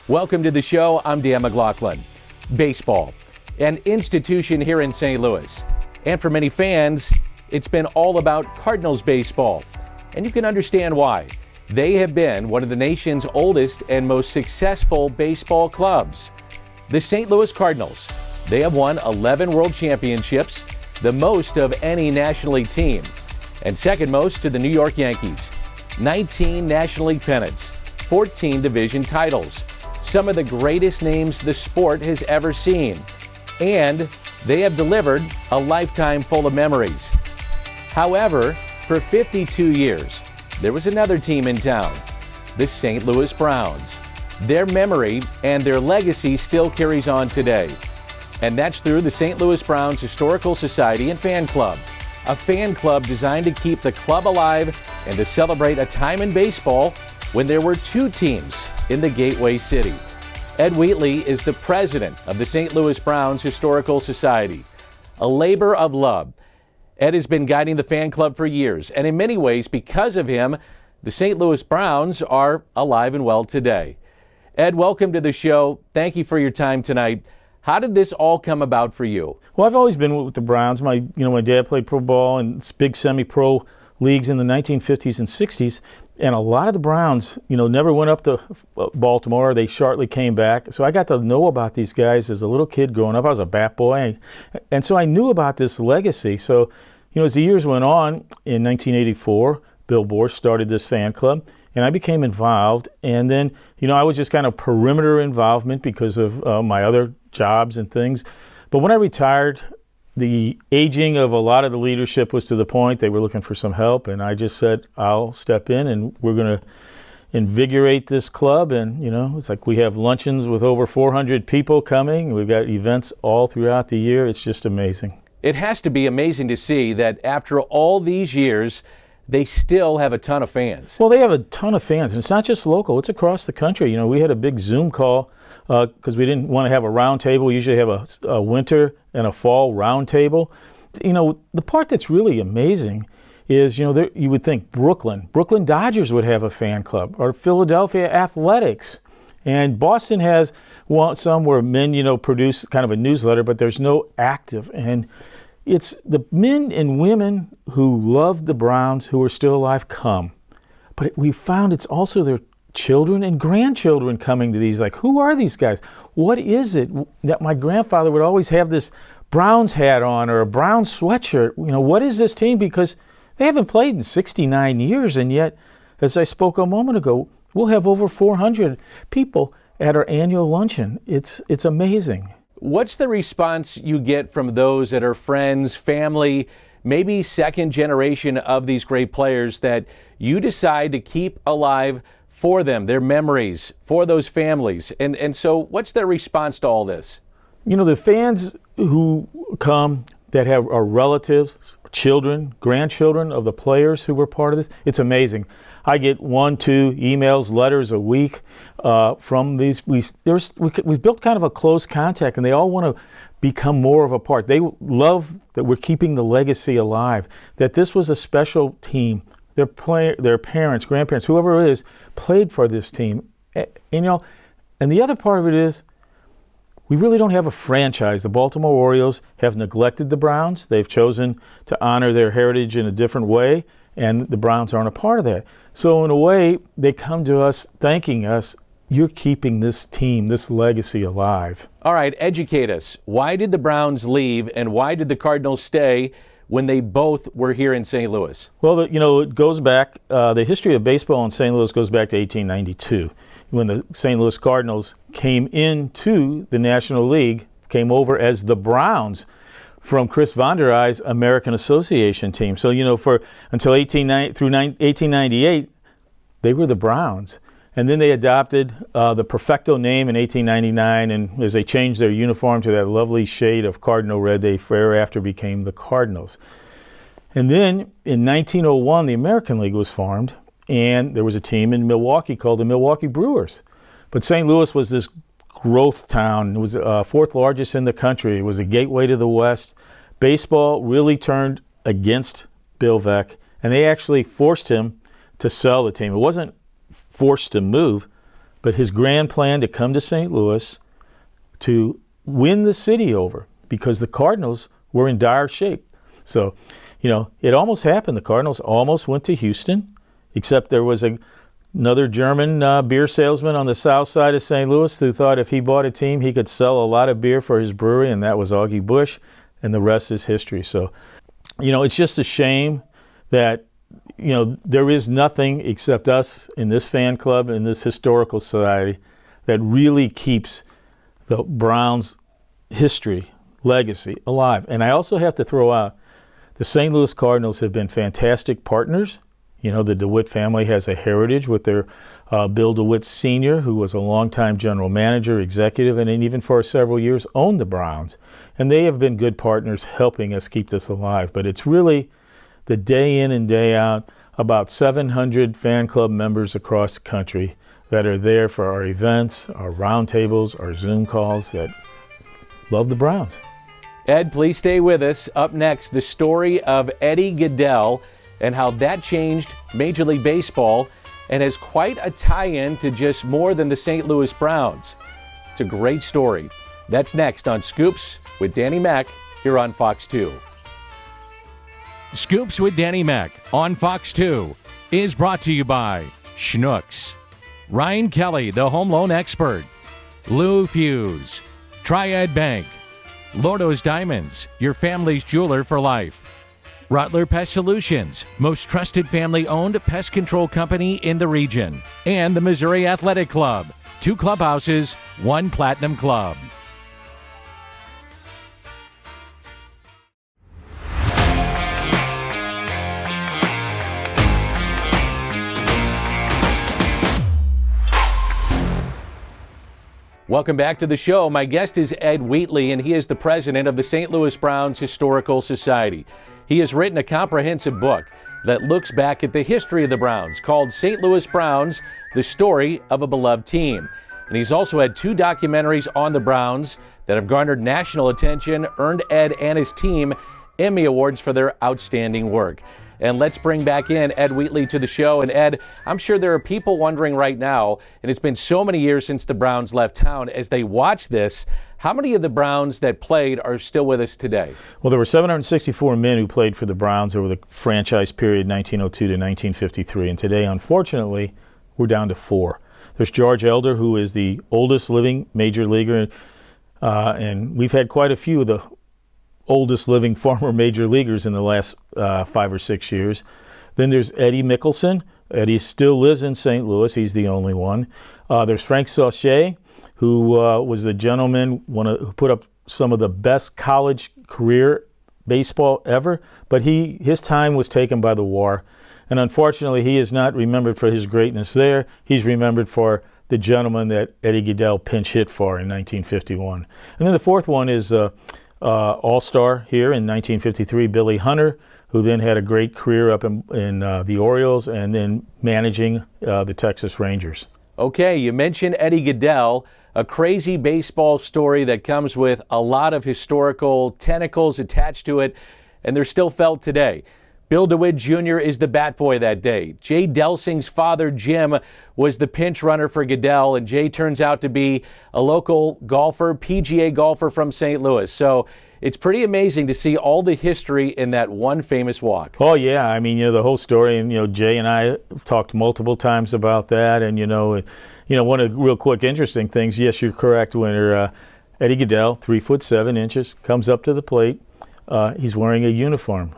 Welcome to the show. I'm Dan McLaughlin. Baseball, an institution here in St. Louis. And for many fans, it's been all about Cardinals baseball. And you can understand why. They have been one of the nation's oldest and most successful baseball clubs. The St. Louis Cardinals, they have won 11 world championships, the most of any National League team, and second most to the New York Yankees. 19 National League pennants, 14 division titles, some of the greatest names the sport has ever seen. And they have delivered a lifetime full of memories. However, for 52 years, there was another team in town, the St. Louis Browns. Their memory and their legacy still carries on today. And that's through the St. Louis Browns Historical Society and Fan Club, a fan club designed to keep the club alive and to celebrate a time in baseball when there were two teams in the Gateway City. Ed Wheatley is the president of the St. Louis Browns Historical Society, a labor of love. Ed has been guiding the fan club for years, and in many ways, because of him, the St. Louis Browns are alive and well today. Ed, welcome to the show. Thank you for your time tonight. How did this all come about for you? Well, I've always been with the Browns. My dad played pro ball in big semi-pro leagues in the 1950s and 60s, and a lot of the Browns, never went up to Baltimore. They shortly came back. So I got to know about these guys as a little kid growing up. I was a bat boy, and so I knew about this legacy. So, as the years went on, in 1984, Bill Borsch started this fan club, and I became involved. And then, I was just kind of perimeter involvement because of my other jobs and things. But when I retired, the aging of a lot of the leadership was to the point they were looking for some help, and I just said, I'll step in, and we're going to invigorate this club. And, it's like we have luncheons with over 400 people coming. We've got events all throughout the year. It's just amazing. It has to be amazing to see that after all these years, they still have a ton of fans. Well, they have a ton of fans, and it's not just local. It's across the country. We had a big Zoom call because we didn't want to have a round table. We usually have a winter and a fall round table. The part that's really amazing is, you would think Brooklyn Dodgers would have a fan club, or Philadelphia Athletics. And Boston has some where men, produce kind of a newsletter, but there's no active. And it's the men and women who love the Browns who are still alive come. But we found it's also their children and grandchildren coming to these. Like, who are these guys? What is it that my grandfather would always have this Browns hat on or a brown sweatshirt? What is this team? Because they haven't played in 69 years, and yet, as I spoke a moment ago, we'll have over 400 people at our annual luncheon. It's amazing. What's the response you get from those that are friends, family, maybe second generation of these great players that you decide to keep alive for them, their memories, for those families? And so what's their response to all this? The fans who come that are relatives, children, grandchildren of the players who were part of this, it's amazing. I get 1, 2 emails, letters a week from these. We've built kind of a close contact, and they all want to become more of a part. They love that we're keeping the legacy alive, that this was a special team. Their parents, grandparents, whoever it is, played for this team. And the other part of it is, we really don't have a franchise. The Baltimore Orioles have neglected the Browns. They've chosen to honor their heritage in a different way, and the Browns aren't a part of that. So in a way, they come to us thanking us, you're keeping this team, this legacy alive. All right, educate us. Why did the Browns leave, and why did the Cardinals stay when they both were here in St. Louis? Well, it goes back, the history of baseball in St. Louis goes back to 1892, when the St. Louis Cardinals came into the National League, came over as the Browns from Chris Von der Eye's American Association team. So, until 1898, they were the Browns. And then they adopted the Perfecto name in 1899, and as they changed their uniform to that lovely shade of cardinal red, they thereafter became the Cardinals. And then in 1901, the American League was formed, and there was a team in Milwaukee called the Milwaukee Brewers. But St. Louis was this growth town. It was fourth largest in the country. It was a gateway to the West. Baseball really turned against Bill Veeck, and they actually forced him to sell the team. It wasn't forced to move, but his grand plan to come to St. Louis to win the city over, because the Cardinals were in dire shape. So, it almost happened. The Cardinals almost went to Houston, except there was another German beer salesman on the south side of St. Louis who thought if he bought a team, he could sell a lot of beer for his brewery, and that was Augie Busch, and the rest is history. So, it's just a shame that, there is nothing except us in this fan club, in this historical society, that really keeps the Browns' history, legacy alive. And I also have to throw out, the St. Louis Cardinals have been fantastic partners. The DeWitt family has a heritage with their Bill DeWitt Sr., who was a longtime general manager, executive, and even for several years owned the Browns. And they have been good partners helping us keep this alive. But it's really the day in and day out, about 700 fan club members across the country that are there for our events, our roundtables, our Zoom calls, that love the Browns. Ed, please stay with us. Up next, the story of Eddie Gaedel and how that changed Major League Baseball and has quite a tie-in to just more than the St. Louis Browns. It's a great story. That's next on Scoops with Danny Mack here on Fox 2. Scoops with Danny Mack on Fox 2 is brought to you by Schnucks, Ryan Kelly, the home loan expert, Lou Fuse, Triad Bank, Lordo's Diamonds, your family's jeweler for life, Rottler Pest Solutions, most trusted family-owned pest control company in the region, and the Missouri Athletic Club, 2 clubhouses, 1 platinum club. Welcome back to the show. My guest is Ed Wheatley, and he is the president of the St. Louis Browns Historical Society. He has written a comprehensive book that looks back at the history of the Browns called St. Louis Browns, The Story of a Beloved Team. And he's also had 2 documentaries on the Browns that have garnered national attention, earned Ed and his team Emmy Awards for their outstanding work. And let's bring back in Ed Wheatley to the show. And Ed, I'm sure there are people wondering right now, and it's been so many years since the Browns left town, as they watch this, how many of the Browns that played are still with us today? Well, there were 764 men who played for the Browns over the franchise period 1902 to 1953. And today, unfortunately, we're down to 4. There's George Elder, who is the oldest living major leaguer. And we've had quite a few of the oldest living former major leaguers in the last 5 or 6 years. Then there's Eddie Mickelson. Eddie still lives in St. Louis. He's the only one. There's Frank Saucier, who was the gentleman who put up some of the best college career baseball ever. But his time was taken by the war. And unfortunately, he is not remembered for his greatness there. He's remembered for the gentleman that Eddie Gaedel pinch hit for in 1951. And then the fourth one is All-Star here in 1953, Billy Hunter, who then had a great career up in the Orioles and then managing the Texas Rangers. Okay, you mentioned Eddie Gaedel, a crazy baseball story that comes with a lot of historical tentacles attached to it, and they're still felt today. Bill DeWitt Jr. is the bat boy that day. Jay Delsing's father, Jim, was the pinch runner for Gaedel, and Jay turns out to be a local golfer, PGA golfer from St. Louis. So it's pretty amazing to see all the history in that one famous walk. Oh, yeah. I mean, the whole story, and, Jay and I have talked multiple times about that. And, one of the real quick interesting things, yes, you're correct, Winter. Eddie Gaedel, 3'7", comes up to the plate. He's wearing a uniform.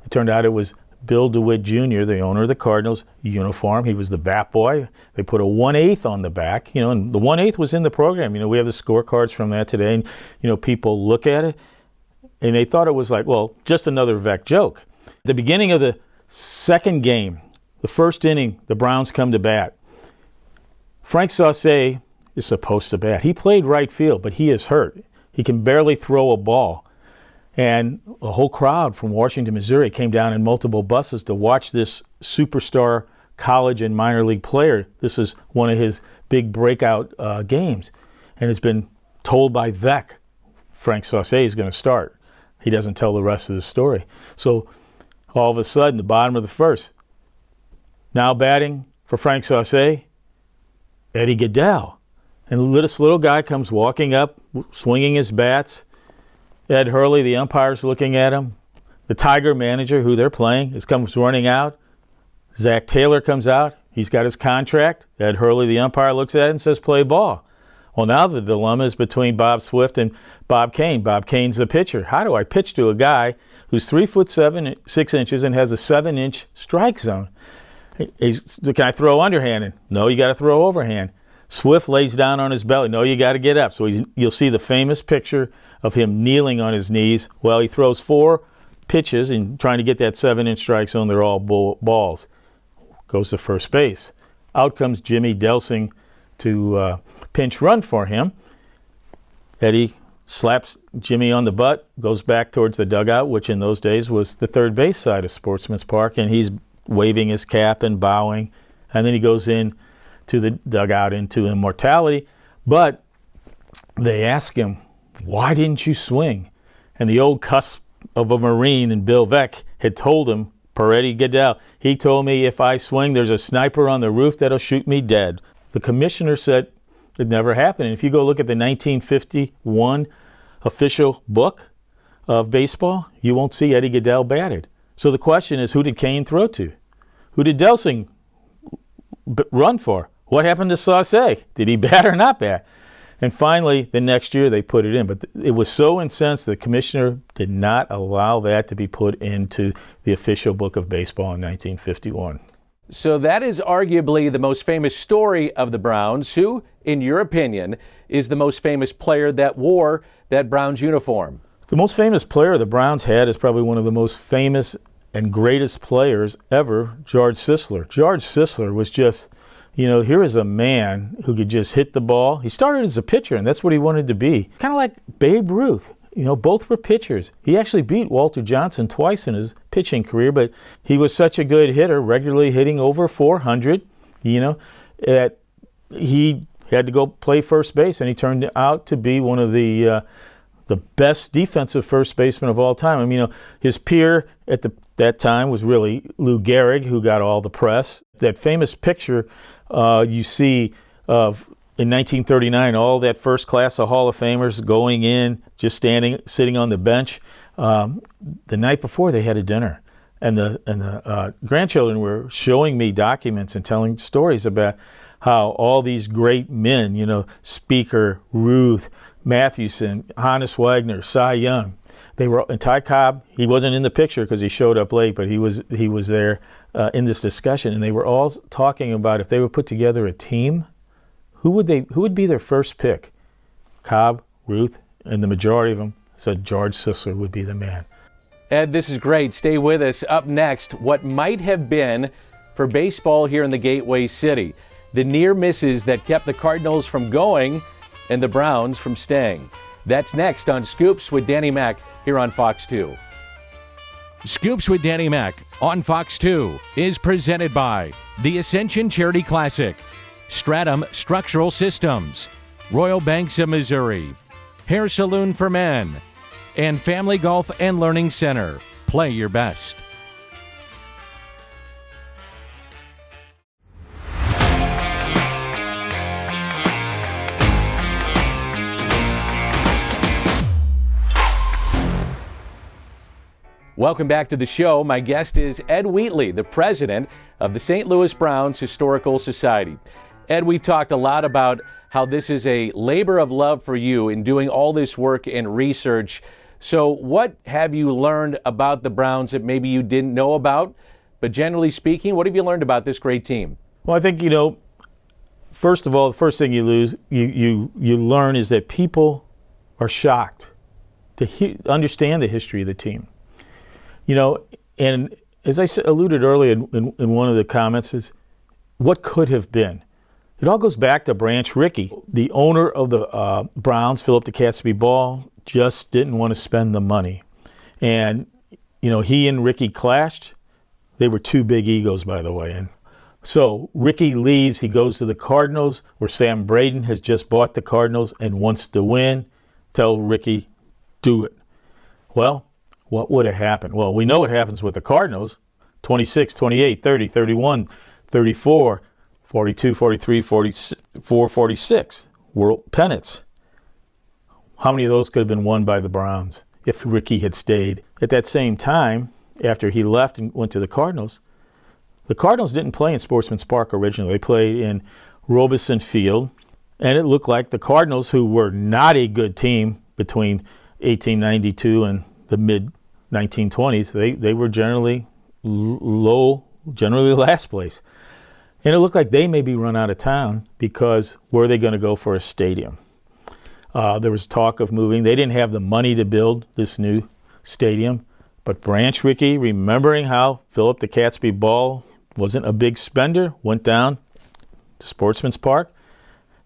It turned out it was Bill DeWitt Jr., the owner of the Cardinals, uniform. He was the bat boy. They put a 1/8 on the back, and the 1/8 was in the program. We have the scorecards from that today, and, people look at it, and they thought it was like, well, just another Vec joke. At the beginning of the second game, the first inning, the Browns come to bat. Frank Saucier is supposed to bat. He played right field, but he is hurt. He can barely throw a ball. And a whole crowd from Washington, Missouri came down in multiple buses to watch this superstar college and minor league player. This is one of his big breakout games. And it's been told by Vec, Frank Saucier is going to start. He doesn't tell the rest of the story. So all of a sudden, the bottom of the first, now batting for Frank Saucier, Eddie Goodell. And this little guy comes walking up, swinging his bats. Ed Hurley, the umpire's looking at him. The Tiger manager, who they're playing, comes running out. Zach Taylor comes out. He's got his contract. Ed Hurley, the umpire, looks at it and says, play ball. Well, now the dilemma is between Bob Swift and Bob Kane. Bob Kane's the pitcher. How do I pitch to a guy who's 3'7" and has a 7-inch strike zone? Can I throw underhand? And, no, you got to throw overhand. Swift lays down on his belly. No, you got to get up. So you'll see the famous picture of him kneeling on his knees. Well, he throws 4 pitches and trying to get that 7-inch strike zone. They're all balls. Goes to first base. Out comes Jimmy Delsing to pinch run for him. Eddie slaps Jimmy on the butt, goes back towards the dugout, which in those days was the third base side of Sportsman's Park, and he's waving his cap and bowing. And then he goes in to the dugout into immortality. But they ask him, why didn't you swing? And the old cusp of a Marine and Bill Veck had told him, per Eddie Goodell, he told me if I swing, there's a sniper on the roof that'll shoot me dead. The commissioner said it never happened. And if you go look at the 1951 official book of baseball, you won't see Eddie Goodell batted. So the question is, who did Kane throw to? Who did Delsing run for? What happened to Sauce? Did he bat or not bat? And finally, the next year they put it in. But it was so incensed, the commissioner did not allow that to be put into the official book of baseball in 1951. So that is arguably the most famous story of the Browns. Who, in your opinion, is the most famous player that wore that Browns uniform? The most famous player the Browns had is probably one of the most famous and greatest players ever, George Sisler. George Sisler was just, here is a man who could just hit the ball. He started as a pitcher, and that's what he wanted to be. Kind of like Babe Ruth. Both were pitchers. He actually beat Walter Johnson twice in his pitching career, but he was such a good hitter, regularly hitting over 400, that he had to go play first base, and he turned out to be one of the best defensive first baseman of all time. His peer at that time was really Lou Gehrig, who got all the press. That famous picture you see of in 1939, all that first class of Hall of Famers going in, just sitting on the bench. The night before, they had a dinner, and the grandchildren were showing me documents and telling stories about how all these great men, Speaker, Ruth, Mathewson, Hannes Wagner, Cy Young, and Ty Cobb. He wasn't in the picture because he showed up late, but he was there in this discussion, and they were all talking about if they would put together a team, who would be their first pick? Cobb, Ruth, and the majority of them said George Sisler would be the man. Ed, this is great. Stay with us. Up next, what might have been for baseball here in the Gateway City. The near misses that kept the Cardinals from going and the Browns from staying. That's next on Scoops with Danny Mac here on Fox 2. Scoops with Danny Mac on Fox 2 is presented by the Ascension Charity Classic, Stratum Structural Systems, Royal Banks of Missouri, Hair Saloon for Men, and Family Golf and Learning Center. Play your best. Welcome back to the show. My guest is Ed Wheatley, the president of the St. Louis Browns Historical Society. Ed, we've talked a lot about how this is a labor of love for you in doing all this work and research. So what have you learned about the Browns that maybe you didn't know about? But generally speaking, what have you learned about this great team? Well, I think, first of all, the first thing you learn is that people are shocked to understand the history of the team. And as I alluded earlier in one of the comments, is what could have been. It all goes back to Branch Rickey. The owner of the Browns, Philip DeCatsby Ball, just didn't want to spend the money. And, he and Rickey clashed. They were two big egos, by the way. And so Rickey leaves. He goes to the Cardinals, where Sam Braden has just bought the Cardinals and wants to win. Tell Rickey, do it. Well, what would have happened? Well, we know what happens with the Cardinals. 26, 28, 30, 31, 34, 42, 43, 446 world pennants. How many of those could have been won by the Browns if Rickey had stayed? At that same time, after he left and went to the Cardinals didn't play in Sportsman's Park originally. They played in Robeson Field, and it looked like the Cardinals, who were not a good team between 1892 and the mid-1920s, they were generally low, generally last place. And it looked like they may be run out of town because where are they going to go for a stadium? There was talk of moving. They didn't have the money to build this new stadium. But Branch Rickey, remembering how Philip the Catesby Ball wasn't a big spender, went down to Sportsman's Park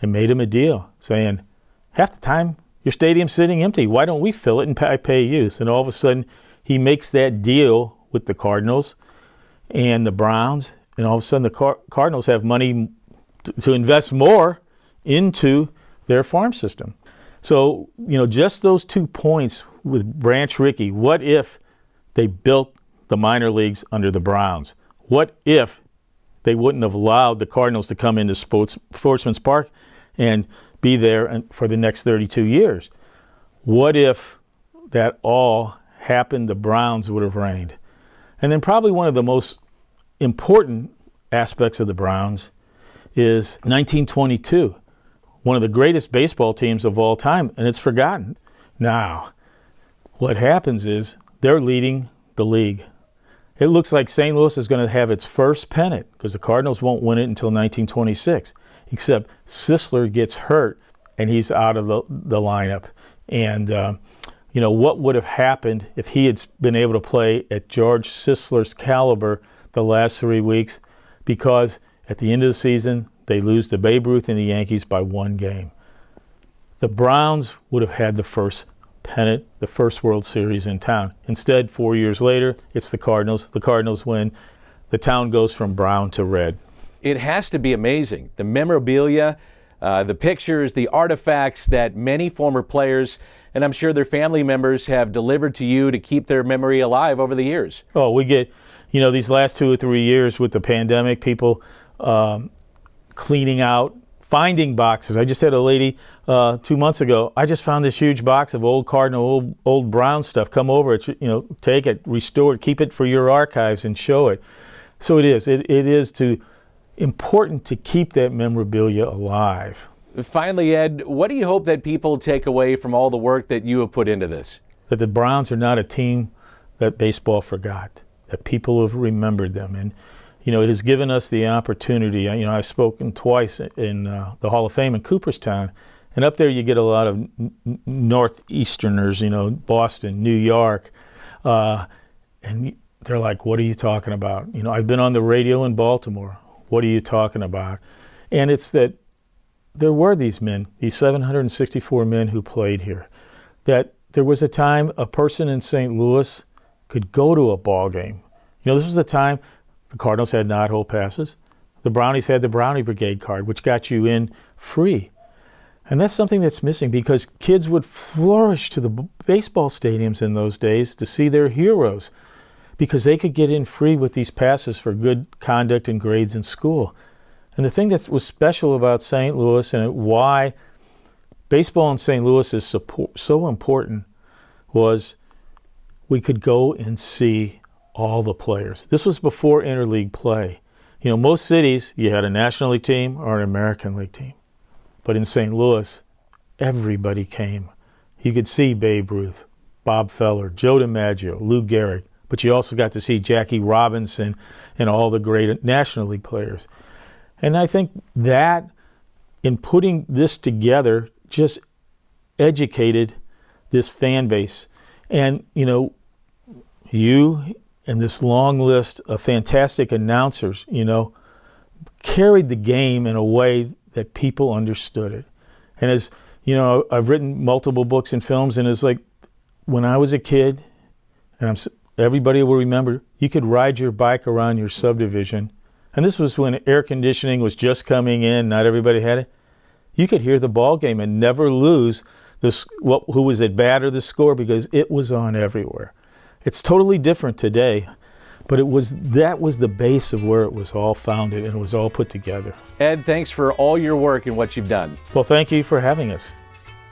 and made him a deal, saying, half the time your stadium's sitting empty. Why don't we fill it and pay you? And all of a sudden he makes that deal with the Cardinals and the Browns, and all of a sudden the Cardinals have money to invest more into their farm system. So, just those 2 points with Branch Rickey, what if they built the minor leagues under the Browns? What if they wouldn't have allowed the Cardinals to come into Sportsman's Park and be there for the next 32 years? What if that all happened, the Browns would have reigned? And then probably one of the most important aspects of the Browns is 1922, one of the greatest baseball teams of all time, and it's forgotten. Now, what happens is they're leading the league. It looks like St. Louis is going to have its first pennant because the Cardinals won't win it until 1926, except Sisler gets hurt and he's out of the lineup. And, what would have happened if he had been able to play at George Sisler's caliber the last 3 weeks? Because at the end of the season, they lose to Babe Ruth and the Yankees by 1 game. The Browns would have had the first pennant, the first World Series in town. Instead, 4 years later, it's the Cardinals. The Cardinals win. The town goes from brown to red. It has to be amazing. The memorabilia, the pictures, the artifacts that many former players, and I'm sure their family members, have delivered to you to keep their memory alive over the years. Oh, we get, these last 2 or 3 years with the pandemic, people cleaning out, finding boxes. I just had a lady 2 months ago, I just found this huge box of old Cardinal, old Brown stuff. Come over, take it, restore it, keep it for your archives and show it. So it is. It is important to keep that memorabilia alive. Finally, Ed, what do you hope that people take away from all the work that you have put into this? That the Browns are not a team that baseball forgot, that people have remembered them. And, it has given us the opportunity. I've spoken twice in the Hall of Fame in Cooperstown. And up there you get a lot of Northeasterners, Boston, New York. And they're like, what are you talking about? I've been on the radio in Baltimore. What are you talking about? And it's that there were these men, these 764 men who played here, that there was a time a person in St. Louis could go to a ball game. This was the time the Cardinals had knothole passes. The Brownies had the Brownie Brigade card, which got you in free. And that's something that's missing because kids would flourish to the baseball stadiums in those days to see their heroes because they could get in free with these passes for good conduct and grades in school. And the thing that was special about St. Louis and why baseball in St. Louis is so important was we could go and see all the players. This was before interleague play. Most cities, you had a National League team or an American League team. But in St. Louis, everybody came. You could see Babe Ruth, Bob Feller, Joe DiMaggio, Lou Gehrig, but you also got to see Jackie Robinson and all the great National League players. And I think that in putting this together just educated this fan base. And, you and this long list of fantastic announcers, carried the game in a way that people understood it. And as, I've written multiple books and films, and it's like when I was a kid, and everybody will remember, you could ride your bike around your subdivision. And this was when air conditioning was just coming in, not everybody had it. You could hear the ball game and never lose who was at bat or the score because it was on everywhere. It's totally different today. But that was the base of where it was all founded and it was all put together. Ed, thanks for all your work and what you've done. Well, thank you for having us.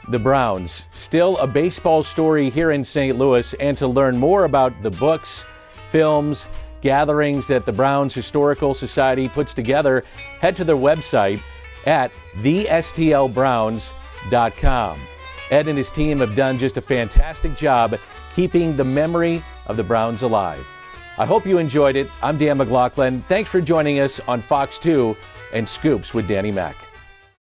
The Browns, still a baseball story here in St. Louis, and to learn more about the books, films, gatherings that the Browns Historical Society puts together, head to their website at thestlbrowns.com. Ed and his team have done just a fantastic job keeping the memory of the Browns alive. I hope you enjoyed it. I'm Dan McLaughlin. Thanks for joining us on Fox 2 and Scoops with Danny Mac.